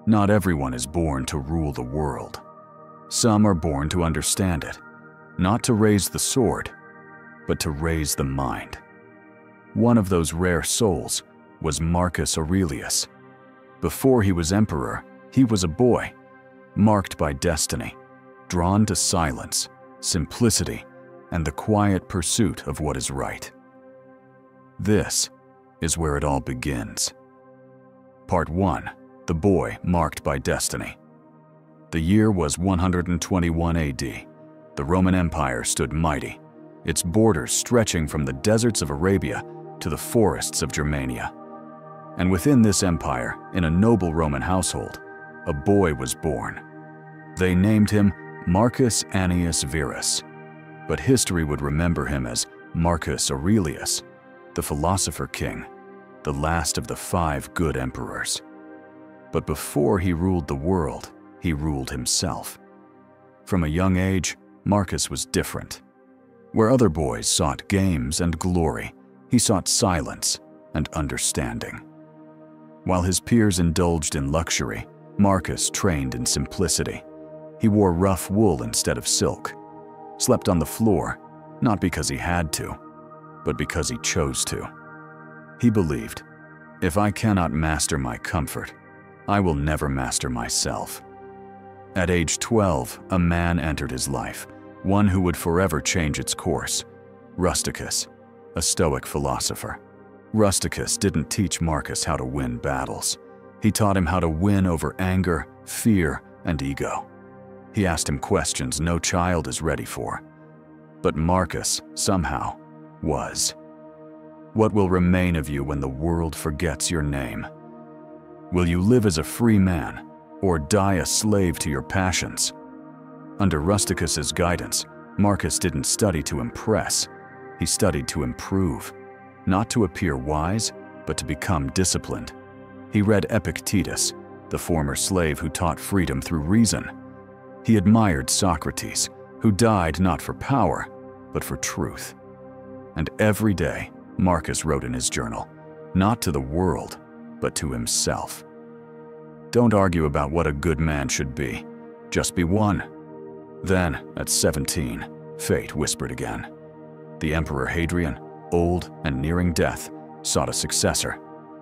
Not everyone is born to rule the world. Some are born to understand it, not to raise the sword, but to raise the mind. One of those rare souls was Marcus Aurelius. Before he was emperor, he was a boy, marked by destiny, drawn to silence, simplicity, and the quiet pursuit of what is right. This is where it all begins. Part 1. The boy marked by destiny. The year was 121 AD. The Roman Empire stood mighty, its borders stretching from the deserts of Arabia to the forests of Germania. And within this empire, in a noble Roman household, a boy was born. They named him Marcus Annius Verus, but history would remember him as Marcus Aurelius, the philosopher king, the last of the 5 good emperors. But before he ruled the world, he ruled himself. From a young age, Marcus was different. Where other boys sought games and glory, he sought silence and understanding. While his peers indulged in luxury, Marcus trained in simplicity. He wore rough wool instead of silk, slept on the floor, not because he had to, but because he chose to. He believed, if I cannot master my comfort, I will never master myself. At age 12, a man entered his life, one who would forever change its course: Rusticus, a Stoic philosopher. Rusticus didn't teach Marcus how to win battles. He taught him how to win over anger, fear, and ego. He asked him questions no child is ready for. But Marcus, somehow, was. What will remain of you when the world forgets your name? Will you live as a free man, or die a slave to your passions? Under Rusticus's guidance, Marcus didn't study to impress. He studied to improve, not to appear wise, but to become disciplined. He read Epictetus, the former slave who taught freedom through reason. He admired Socrates, who died not for power, but for truth. And every day, Marcus wrote in his journal, not to the world, but to himself. Don't argue about what a good man should be. Just be one. Then, at 17, fate whispered again. The Emperor Hadrian, old and nearing death, sought a successor.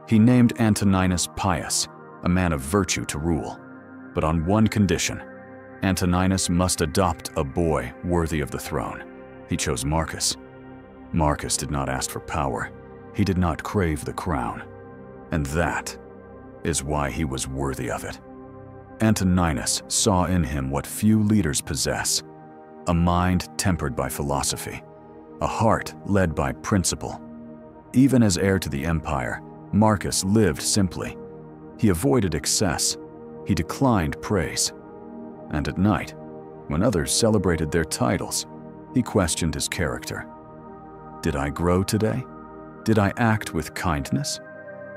He named Antoninus Pius, a man of virtue to rule, but on one condition: Antoninus must adopt a boy worthy of the throne. He chose Marcus. Marcus did not ask for power. He did not crave the crown. And that is why he was worthy of it. Antoninus saw in him what few leaders possess: a mind tempered by philosophy, a heart led by principle. Even as heir to the empire, Marcus lived simply. He avoided excess. He declined praise. And at night, when others celebrated their titles, he questioned his character. Did I grow today? Did I act with kindness?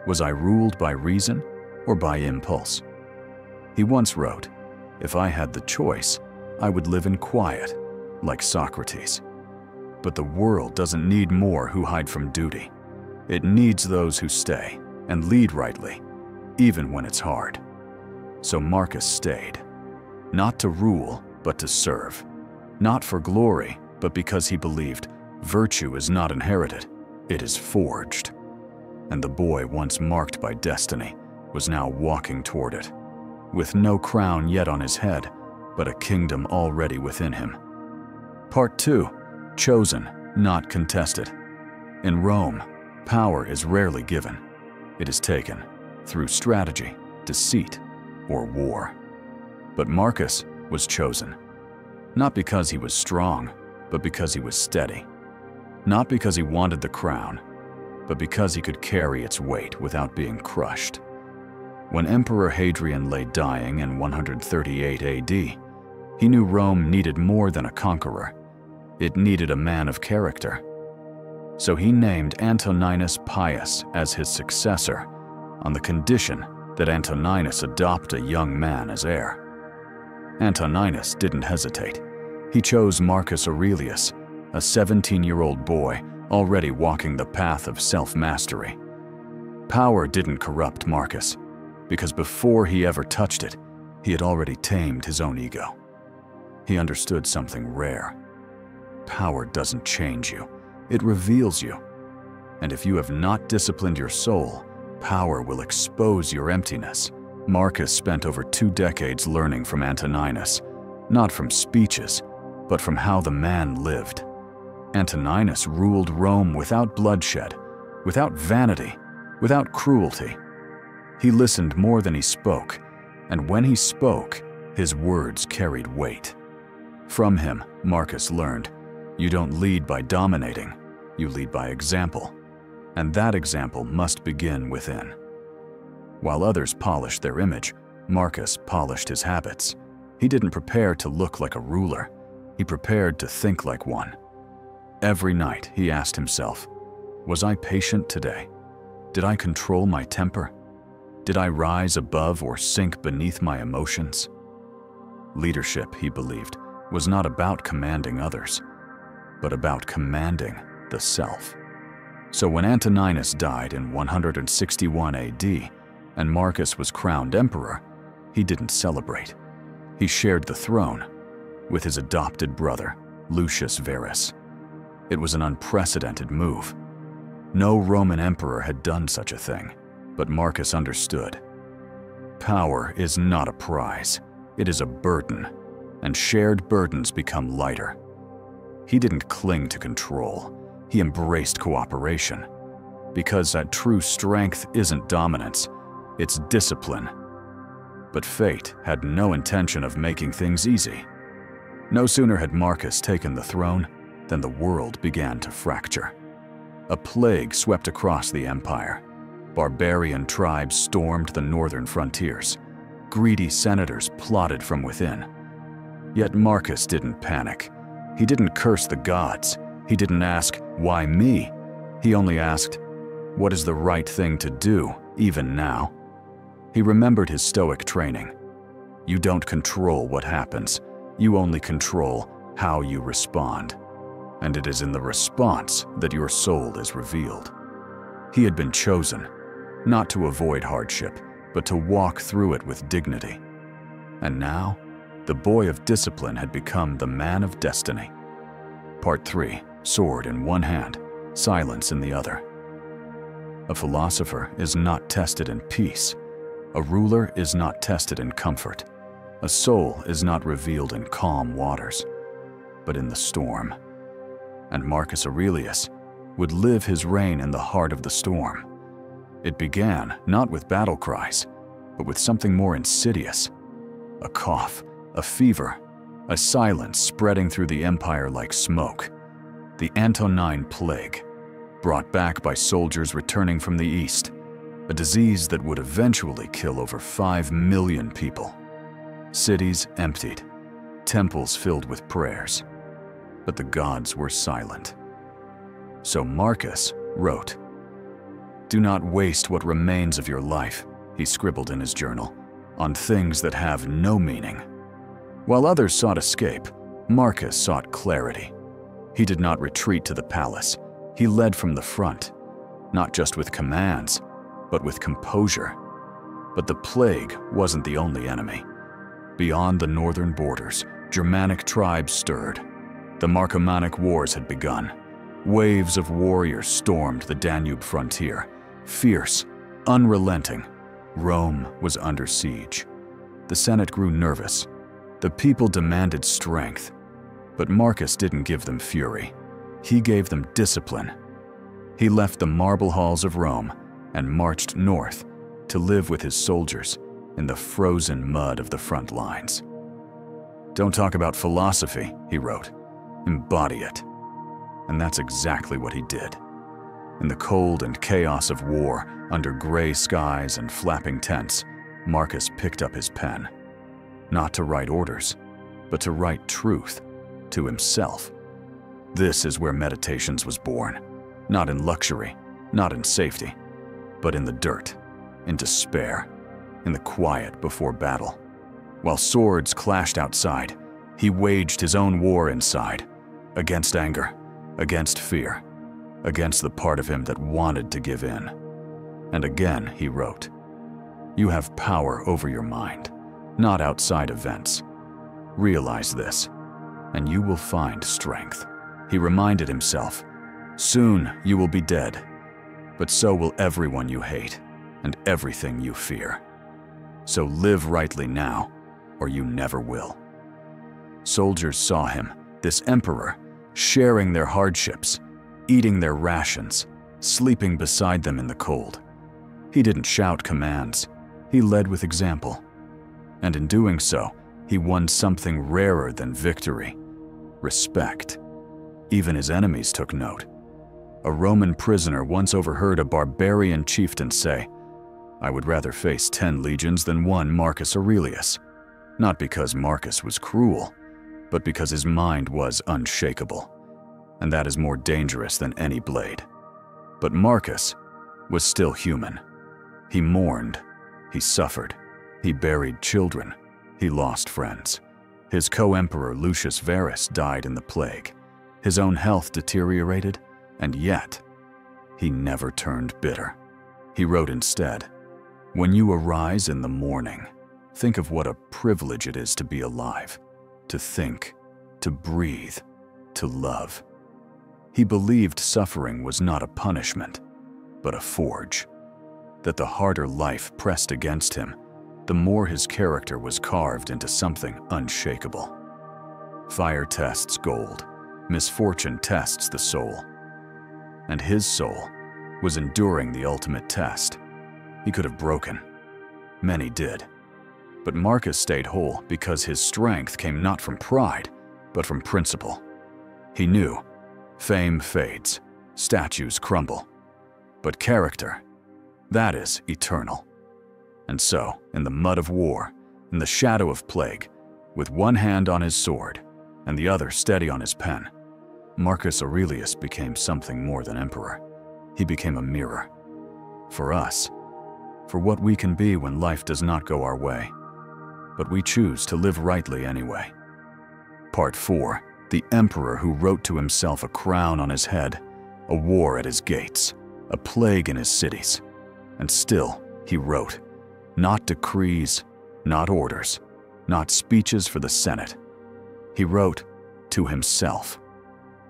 Was I ruled by reason or by impulse? He once wrote, "If I had the choice, I would live in quiet, like Socrates." But the world doesn't need more who hide from duty. It needs those who stay and lead rightly, even when it's hard. So Marcus stayed, not to rule, but to serve. Not for glory, but because he believed virtue is not inherited, it is forged. And the boy once marked by destiny was now walking toward it, with no crown yet on his head, but a kingdom already within him. Part 2. Chosen, not contested. In Rome, power is rarely given. It is taken through strategy, deceit, or war. But Marcus was chosen, not because he was strong, but because he was steady. Not because he wanted the crown, but because he could carry its weight without being crushed. When Emperor Hadrian lay dying in 138 AD, he knew Rome needed more than a conqueror. It needed a man of character. So he named Antoninus Pius as his successor, on the condition that Antoninus adopt a young man as heir. Antoninus didn't hesitate. He chose Marcus Aurelius, a 17-year-old boy already walking the path of self-mastery. Power didn't corrupt Marcus, because before he ever touched it, he had already tamed his own ego. He understood something rare. Power doesn't change you, it reveals you. And if you have not disciplined your soul, power will expose your emptiness. Marcus spent over 2 decades learning from Antoninus, not from speeches, but from how the man lived. Antoninus ruled Rome without bloodshed, without vanity, without cruelty. He listened more than he spoke, and when he spoke, his words carried weight. From him, Marcus learned, you don't lead by dominating, you lead by example. And that example must begin within. While others polished their image, Marcus polished his habits. He didn't prepare to look like a ruler, he prepared to think like one. Every night he asked himself, was I patient today? Did I control my temper? Did I rise above or sink beneath my emotions? Leadership, he believed, was not about commanding others, but about commanding the self. So when Antoninus died in 161 AD and Marcus was crowned emperor, he didn't celebrate. He shared the throne with his adopted brother, Lucius Verus. It was an unprecedented move. No Roman emperor had done such a thing, but Marcus understood. Power is not a prize, it is a burden, and shared burdens become lighter. He didn't cling to control, he embraced cooperation. Because that true strength isn't dominance, it's discipline. But fate had no intention of making things easy. No sooner had Marcus taken the throne than the world began to fracture. A plague swept across the empire. Barbarian tribes stormed the northern frontiers. Greedy senators plotted from within. Yet Marcus didn't panic. He didn't curse the gods. He didn't ask, why me? He only asked, what is the right thing to do, even now? He remembered his Stoic training. You don't control what happens. You only control how you respond. And it is in the response that your soul is revealed. He had been chosen, not to avoid hardship, but to walk through it with dignity. And now, the boy of discipline had become the man of destiny. Part 3. Sword in one hand, silence in the other. A philosopher is not tested in peace. A ruler is not tested in comfort. A soul is not revealed in calm waters, but in the storm. And Marcus Aurelius would live his reign in the heart of the storm. It began not with battle cries, but with something more insidious. A cough, a fever, a silence spreading through the empire like smoke. The Antonine Plague, brought back by soldiers returning from the east, a disease that would eventually kill over 5 million people. Cities emptied, temples filled with prayers, but the gods were silent. So Marcus wrote, "Do not waste what remains of your life," he scribbled in his journal, "on things that have no meaning." While others sought escape, Marcus sought clarity. He did not retreat to the palace. He led from the front, not just with commands, but with composure. But the plague wasn't the only enemy. Beyond the northern borders, Germanic tribes stirred. The Marcomannic Wars had begun. Waves of warriors stormed the Danube frontier. Fierce, unrelenting, Rome was under siege. The Senate grew nervous. The people demanded strength. But Marcus didn't give them fury. He gave them discipline. He left the marble halls of Rome and marched north to live with his soldiers in the frozen mud of the front lines. "Don't talk about philosophy," he wrote. "Embody it." And that's exactly what he did. In the cold and chaos of war, under gray skies and flapping tents, Marcus picked up his pen. Not to write orders, but to write truth to himself. This is where Meditations was born. Not in luxury, not in safety, but in the dirt, in despair, in the quiet before battle. While swords clashed outside, he waged his own war inside, against anger, against fear, against the part of him that wanted to give in. And again he wrote, You have power over your mind, not outside events. Realize this, and you will find strength. He reminded himself, soon you will be dead, but so will everyone you hate and everything you fear. So live rightly now, or you never will. Soldiers saw him, this emperor, sharing their hardships, eating their rations, sleeping beside them in the cold. He didn't shout commands, he led with example. And in doing so, he won something rarer than victory: respect. Even his enemies took note. A Roman prisoner once overheard a barbarian chieftain say, "I would rather face 10 legions than one Marcus Aurelius." Not because Marcus was cruel, but because his mind was unshakable. And that is more dangerous than any blade. But Marcus was still human. He mourned, he suffered, he buried children, he lost friends. His co-emperor Lucius Verus died in the plague. His own health deteriorated, and yet he never turned bitter. He wrote instead, "When you arise in the morning, think of what a privilege it is to be alive, to think, to breathe, to love." He believed suffering was not a punishment, but a forge, that the harder life pressed against him, the more his character was carved into something unshakable. Fire tests gold, misfortune tests the soul. And his soul was enduring the ultimate test. He could have broken. Many did. But Marcus stayed whole because his strength came not from pride, but from principle. He knew fame fades, statues crumble, but character, that is eternal. And so, in the mud of war, in the shadow of plague, with one hand on his sword and the other steady on his pen, Marcus Aurelius became something more than emperor. He became a mirror. For us, for what we can be when life does not go our way, but we choose to live rightly anyway. Part 4. The emperor who wrote to himself a crown on his head, a war at his gates, a plague in his cities. And still, he wrote, not decrees, not orders, not speeches for the Senate. He wrote to himself.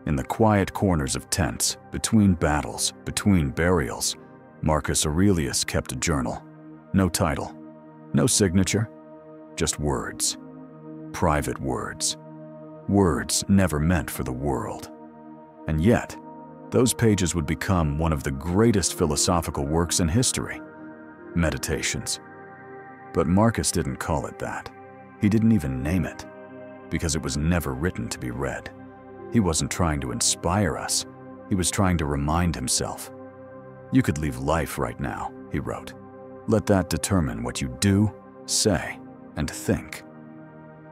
In the quiet corners of tents, between battles, between burials, Marcus Aurelius kept a journal. No title, no signature, just words. Private words. Words never meant for the world. And yet, those pages would become one of the greatest philosophical works in history. Meditations. But Marcus didn't call it that. He didn't even name it, because it was never written to be read. He wasn't trying to inspire us. He was trying to remind himself. You could leave life right now, he wrote. Let that determine what you do, say, and think.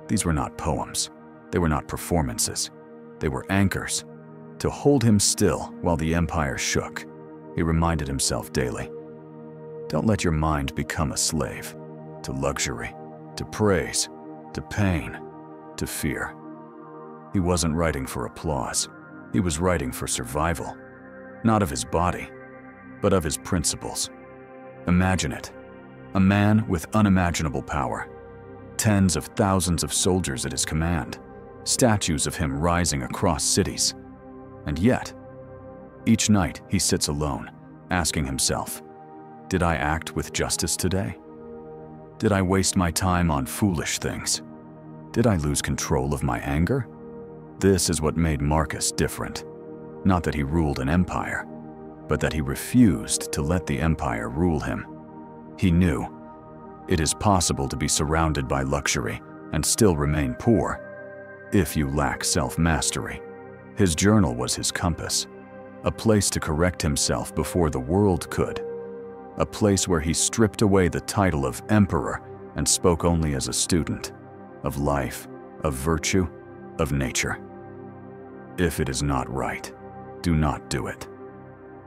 These were not poems. They were not performances. They were anchors to hold him still while the empire shook. He reminded himself daily. Don't let your mind become a slave to luxury, to praise, to pain, to fear. He wasn't writing for applause. He was writing for survival, not of his body, but of his principles. Imagine it, a man with unimaginable power, tens of thousands of soldiers at his command, statues of him rising across cities. And yet, each night he sits alone, asking himself, did I act with justice today? Did I waste my time on foolish things? Did I lose control of my anger? This is what made Marcus different. Not that he ruled an empire, but that he refused to let the empire rule him. He knew it is possible to be surrounded by luxury and still remain poor if you lack self-mastery. His journal was his compass, a place to correct himself before the world could, a place where he stripped away the title of emperor and spoke only as a student of life, of virtue, of nature. If it is not right, do not do it.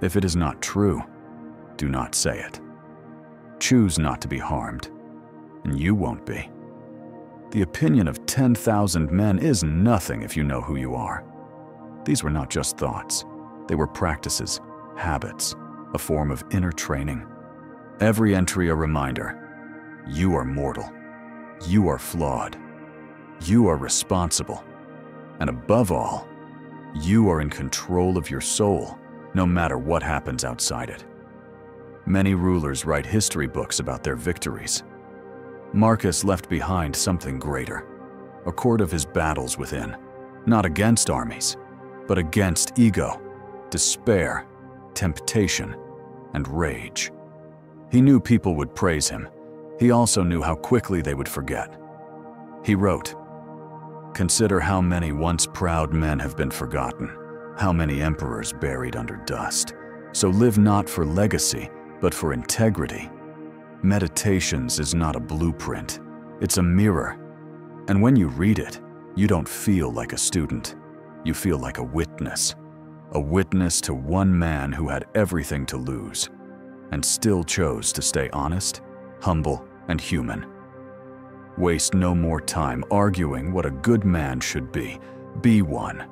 If it is not true, do not say it. Choose not to be harmed, and you won't be. The opinion of 10,000 men is nothing if you know who you are. These were not just thoughts. They were practices, habits, a form of inner training. Every entry a reminder, You are mortal. You are flawed. You are responsible. And above all, you are in control of your soul, no matter what happens outside it. Many rulers write history books about their victories. Marcus left behind something greater, a cord of his battles within, not against armies, but against ego, despair, temptation, and rage. He knew people would praise him. He also knew how quickly they would forget. He wrote, "Consider how many once proud men have been forgotten, how many emperors buried under dust. So live not for legacy, but for integrity. Meditations is not a blueprint, it's a mirror. And when you read it, you don't feel like a student. You feel like a witness to one man who had everything to lose and still chose to stay honest, humble, and human. Waste no more time arguing what a good man should be. Be one."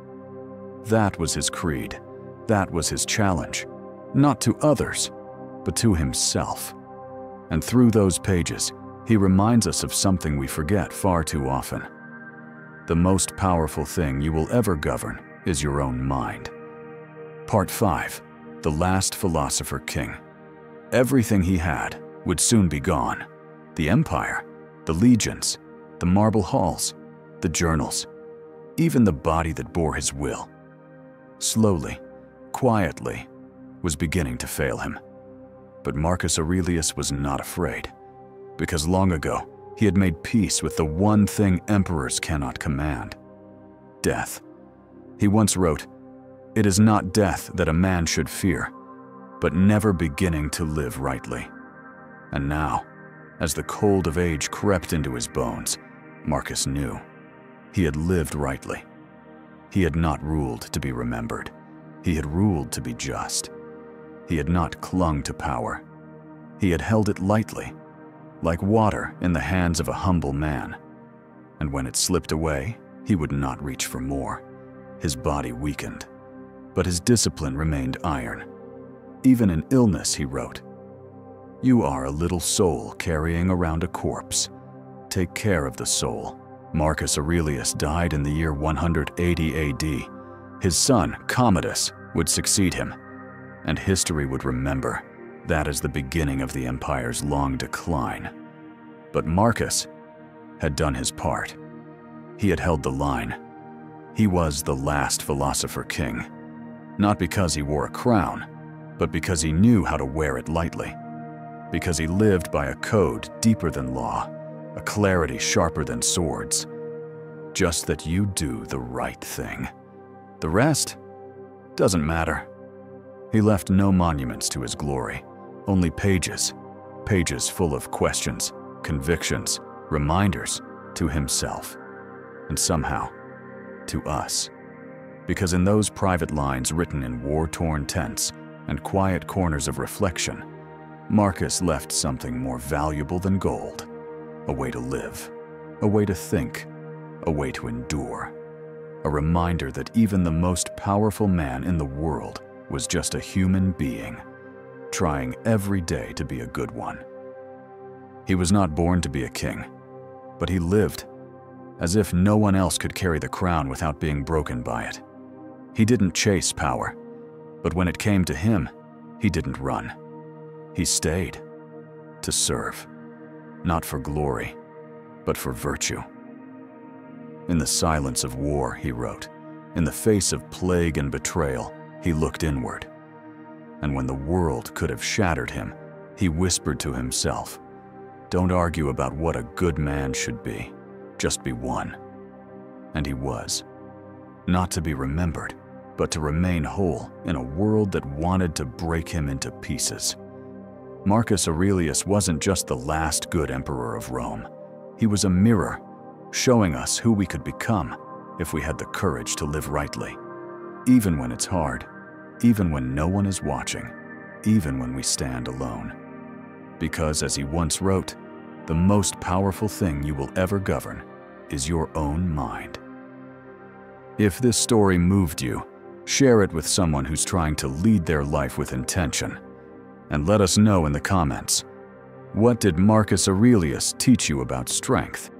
That was his creed. That was his challenge, not to others, but to himself. And through those pages, he reminds us of something we forget far too often. The most powerful thing you will ever govern is your own mind. Part 5. The Last Philosopher King. Everything he had would soon be gone. The empire, the legions, the marble halls, the journals, even the body that bore his will. Slowly, quietly, was beginning to fail him. But Marcus Aurelius was not afraid, because long ago he had made peace with the one thing emperors cannot command: death. He once wrote, "It is not death that a man should fear, but never beginning to live rightly." And now, as the cold of age crept into his bones, Marcus knew he had lived rightly. He had not ruled to be remembered. He had ruled to be just. He had not clung to power. He had held it lightly, like water in the hands of a humble man. And when it slipped away, he would not reach for more. His body weakened, but his discipline remained iron. Even in illness, he wrote, "You are a little soul carrying around a corpse. Take care of the soul." Marcus Aurelius died in the year 180 AD. His son, Commodus, would succeed him, and history would remember that as the beginning of the empire's long decline. But Marcus had done his part. He had held the line. He was the last philosopher king, not because he wore a crown, but because he knew how to wear it lightly, because he lived by a code deeper than law, a clarity sharper than swords. Just that you do the right thing. The rest doesn't matter. He left no monuments to his glory, only pages, pages full of questions, convictions, reminders to himself, and somehow to us. Because in those private lines written in war-torn tents and quiet corners of reflection, Marcus left something more valuable than gold: a way to live, a way to think, a way to endure, a reminder that even the most powerful man in the world was just a human being, trying every day to be a good one. He was not born to be a king, but he lived as if no one else could carry the crown without being broken by it. He didn't chase power, but when it came to him, he didn't run. He stayed to serve, not for glory, but for virtue. In the silence of war, he wrote, in the face of plague and betrayal, he looked inward. And when the world could have shattered him, he whispered to himself, "Don't argue about what a good man should be, just be one." And he was, not to be remembered, but to remain whole in a world that wanted to break him into pieces. Marcus Aurelius wasn't just the last good emperor of Rome. He was a mirror, showing us who we could become if we had the courage to live rightly, even when it's hard, even when no one is watching, even when we stand alone. Because, as he once wrote, the most powerful thing you will ever govern is your own mind. If this story moved you, share it with someone who's trying to lead their life with intention, and let us know in the comments, What did Marcus Aurelius teach you about strength?